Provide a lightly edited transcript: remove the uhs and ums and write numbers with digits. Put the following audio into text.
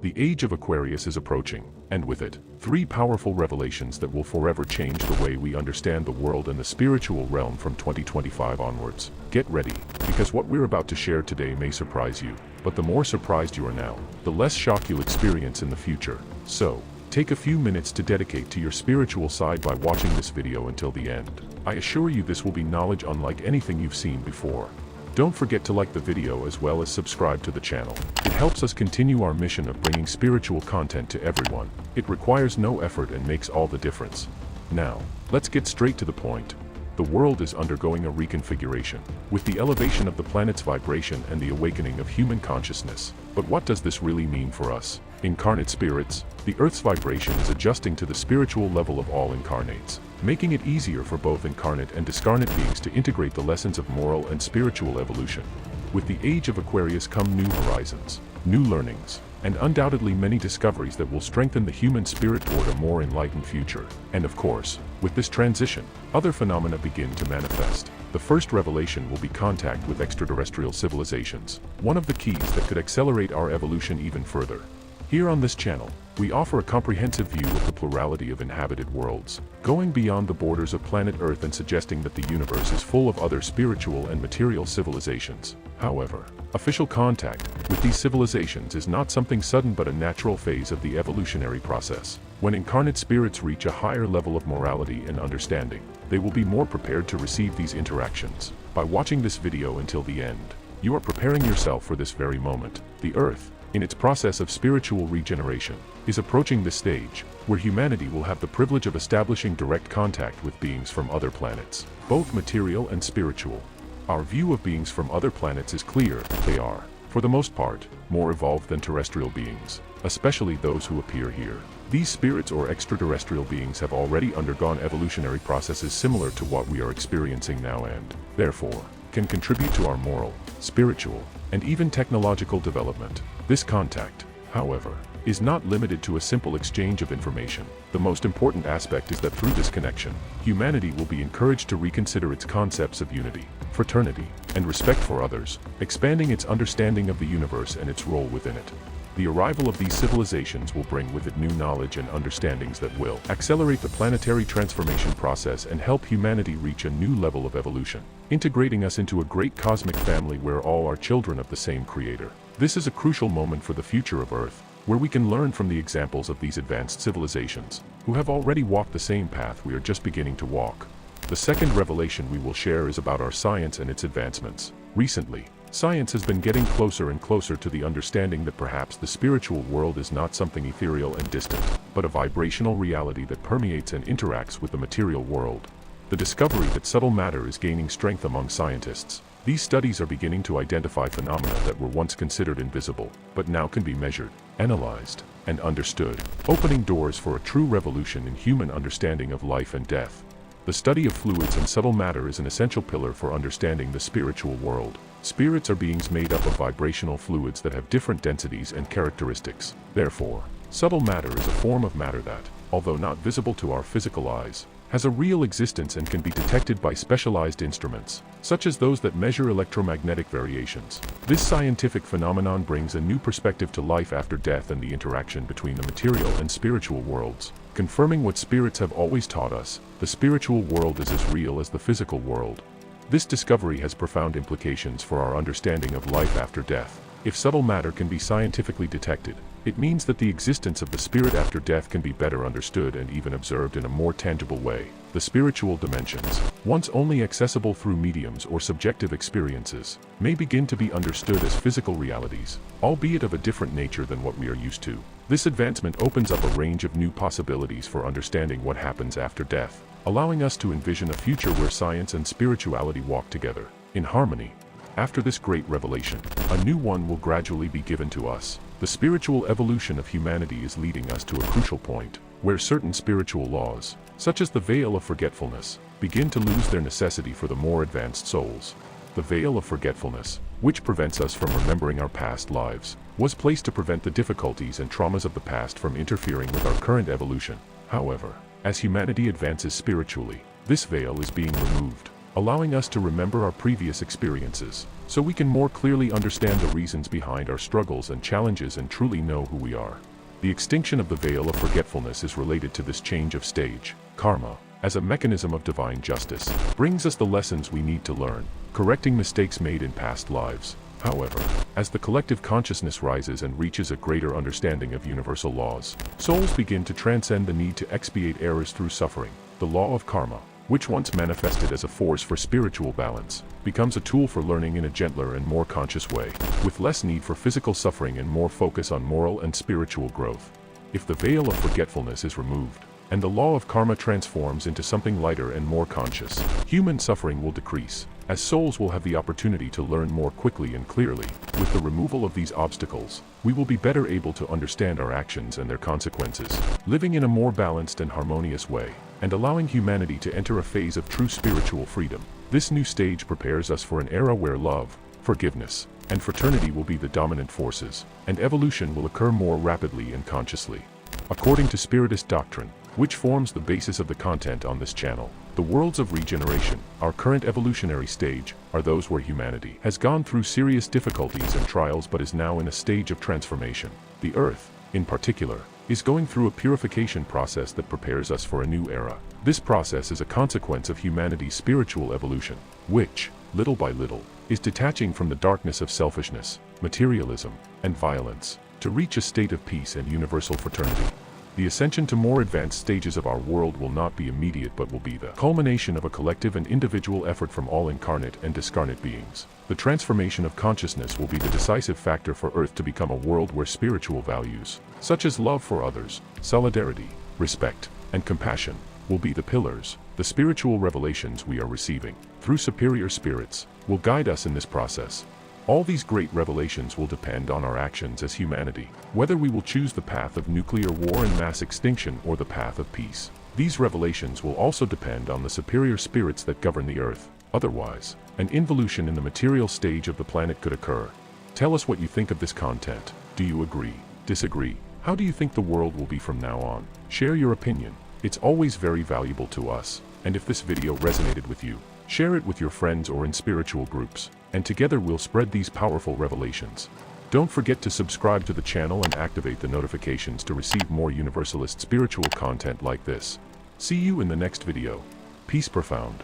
The Age of Aquarius is approaching, and with it, 3 powerful revelations that will forever change the way we understand the world and the spiritual realm from 2025 onwards. Get ready, because what we're about to share today may surprise you, but the more surprised you are now, the less shock you'll experience in the future. So, take a few minutes to dedicate to your spiritual side by watching this video until the end. I assure you this will be knowledge unlike anything you've seen before. Don't forget to like the video as well as subscribe to the channel. It helps us continue our mission of bringing spiritual content to everyone. It requires no effort and makes all the difference. Now, let's get straight to the point. The world is undergoing a reconfiguration, with the elevation of the planet's vibration and the awakening of human consciousness. But what does this really mean for us, incarnate spirits? The Earth's vibration is adjusting to the spiritual level of all incarnates, making it easier for both incarnate and discarnate beings to integrate the lessons of moral and spiritual evolution. With the Age of Aquarius come new horizons, new learnings, and undoubtedly many discoveries that will strengthen the human spirit toward a more enlightened future. And of course, with this transition, other phenomena begin to manifest. The first revelation will be contact with extraterrestrial civilizations, one of the keys that could accelerate our evolution even further. Here on this channel, we offer a comprehensive view of the plurality of inhabited worlds, going beyond the borders of planet Earth and suggesting that the universe is full of other spiritual and material civilizations. However, official contact with these civilizations is not something sudden but a natural phase of the evolutionary process. When incarnate spirits reach a higher level of morality and understanding, they will be more prepared to receive these interactions. By watching this video until the end, you are preparing yourself for this very moment. The Earth, in its process of spiritual regeneration, is approaching the stage where humanity will have the privilege of establishing direct contact with beings from other planets, both material and spiritual. Our view of beings from other planets is clear. They are, for the most part, more evolved than terrestrial beings, especially those who appear here. These spirits or extraterrestrial beings have already undergone evolutionary processes similar to what we are experiencing now and, therefore, can contribute to our moral, spiritual, and even technological development. This contact, however, is not limited to a simple exchange of information. The most important aspect is that through this connection, humanity will be encouraged to reconsider its concepts of unity, fraternity, and respect for others, expanding its understanding of the universe and its role within it. The arrival of these civilizations will bring with it new knowledge and understandings that will accelerate the planetary transformation process and help humanity reach a new level of evolution, integrating us into a great cosmic family where all are children of the same creator. This is a crucial moment for the future of Earth, where we can learn from the examples of these advanced civilizations, who have already walked the same path we are just beginning to walk. The second revelation we will share is about our science and its advancements. Recently, science has been getting closer and closer to the understanding that perhaps the spiritual world is not something ethereal and distant, but a vibrational reality that permeates and interacts with the material world. The discovery that subtle matter is gaining strength among scientists. These studies are beginning to identify phenomena that were once considered invisible, but now can be measured, analyzed, and understood, opening doors for a true revolution in human understanding of life and death. The study of fluids and subtle matter is an essential pillar for understanding the spiritual world. Spirits are beings made up of vibrational fluids that have different densities and characteristics. Therefore, subtle matter is a form of matter that, although not visible to our physical eyes, has a real existence and can be detected by specialized instruments, such as those that measure electromagnetic variations. This scientific phenomenon brings a new perspective to life after death and the interaction between the material and spiritual worlds, confirming what spirits have always taught us: the spiritual world is as real as the physical world. This discovery has profound implications for our understanding of life after death. If subtle matter can be scientifically detected, it means that the existence of the spirit after death can be better understood and even observed in a more tangible way. The spiritual dimensions, once only accessible through mediums or subjective experiences, may begin to be understood as physical realities, albeit of a different nature than what we are used to. This advancement opens up a range of new possibilities for understanding what happens after death, allowing us to envision a future where science and spirituality walk together, in harmony. After this great revelation, a new one will gradually be given to us. The spiritual evolution of humanity is leading us to a crucial point, where certain spiritual laws, such as the veil of forgetfulness, begin to lose their necessity for the more advanced souls. The veil of forgetfulness, which prevents us from remembering our past lives, was placed to prevent the difficulties and traumas of the past from interfering with our current evolution. However, as humanity advances spiritually, this veil is being removed. allowing us to remember our previous experiences, so we can more clearly understand the reasons behind our struggles and challenges and truly know who we are. The extinction of the veil of forgetfulness is related to this change of stage. Karma, as a mechanism of divine justice, brings us the lessons we need to learn, correcting mistakes made in past lives. However, as the collective consciousness rises and reaches a greater understanding of universal laws, souls begin to transcend the need to expiate errors through suffering. The law of karma, which once manifested as a force for spiritual balance, becomes a tool for learning in a gentler and more conscious way, with less need for physical suffering and more focus on moral and spiritual growth. If the veil of forgetfulness is removed, and the law of karma transforms into something lighter and more conscious, human suffering will decrease, as souls will have the opportunity to learn more quickly and clearly. With the removal of these obstacles, we will be better able to understand our actions and their consequences, living in a more balanced and harmonious way, and allowing humanity to enter a phase of true spiritual freedom. This new stage prepares us for an era where love, forgiveness, and fraternity will be the dominant forces, and evolution will occur more rapidly and consciously. According to Spiritist doctrine, which forms the basis of the content on this channel, the worlds of regeneration, our current evolutionary stage, are those where humanity has gone through serious difficulties and trials but is now in a stage of transformation. The Earth, in particular, is going through a purification process that prepares us for a new era. This process is a consequence of humanity's spiritual evolution, which, little by little, is detaching from the darkness of selfishness, materialism, and violence, to reach a state of peace and universal fraternity. The ascension to more advanced stages of our world will not be immediate but will be the culmination of a collective and individual effort from all incarnate and discarnate beings. The transformation of consciousness will be the decisive factor for Earth to become a world where spiritual values, such as love for others, solidarity, respect, and compassion, will be the pillars. The spiritual revelations we are receiving, through superior spirits, will guide us in this process. All these great revelations will depend on our actions as humanity, whether we will choose the path of nuclear war and mass extinction or the path of peace. These revelations will also depend on the superior spirits that govern the Earth. Otherwise, an involution in the material stage of the planet could occur. Tell us what you think of this content. Do you agree? Disagree? How do you think the world will be from now on? Share your opinion. It's always very valuable to us. And if this video resonated with you, share it with your friends or in spiritual groups, and together we'll spread these powerful revelations. Don't forget to subscribe to the channel and activate the notifications to receive more universalist spiritual content like this. See you in the next video. Peace profound.